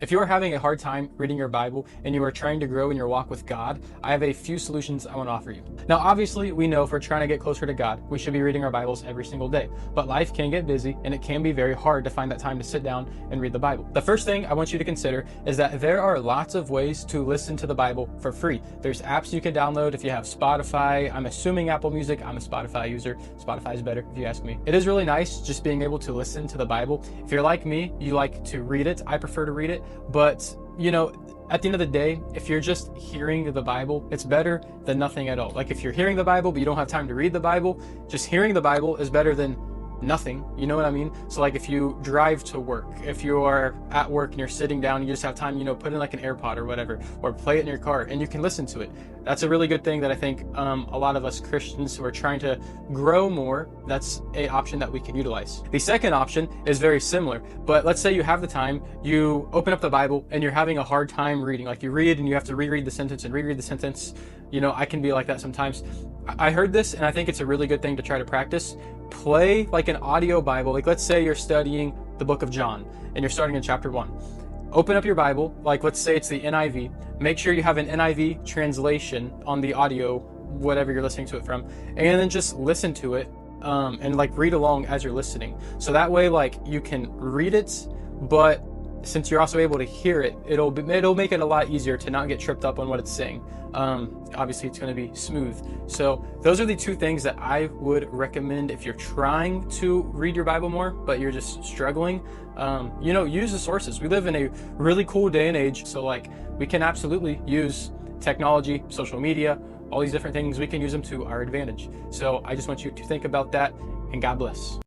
If you are having a hard time reading your Bible and you are trying to grow in your walk with God, I have a few solutions I want to offer you. Now, obviously, we know if we're trying to get closer to God, we should be reading our Bibles every single day. But life can get busy and it can be very hard to find that time to sit down and read the Bible. The first thing I want you to consider is that there are lots of ways to listen to the Bible for free. There's apps you can download if you have Spotify. I'm assuming Apple Music. I'm a Spotify user. Spotify is better if you ask me. It is really nice just being able to listen to the Bible. If you're like me, you like to read it. I prefer to read it. But, at the end of the day, if you're just hearing the Bible, it's better than nothing at all. Like if you're hearing the Bible, but you don't have time to read the Bible, just hearing the Bible is better than nothing. You know what I mean? So like if you drive to work, if you are at work and you're sitting down, you just have time, put in like an AirPod or whatever, or play it in your car and you can listen to it. That's a really good thing that I think a lot of us Christians who are trying to grow more, that's an option that we can utilize. The second option is very similar, but let's say you have the time, you open up the Bible and you're having a hard time reading. Like you read and you have to reread the sentence and reread the sentence. I can be like that sometimes. I heard this and I think it's a really good thing to try to practice. Play like an audio Bible. Like let's say you're studying the book of John and you're starting in chapter 1. Open up your Bible, like let's say it's the NIV. Make sure you have an NIV translation on the audio, whatever you're listening to it from, and then just listen to it and like read along as you're listening. So that way like you can read it, but since you're also able to hear it, it'll make it a lot easier to not get tripped up on what it's saying. Obviously it's going to be smooth. So those are the two things that I would recommend if you're trying to read your Bible more, but you're just struggling. Use the sources. We live in a really cool day and age. So like we can absolutely use technology, social media, all these different things. We can use them to our advantage. So I just want you to think about that, and God bless.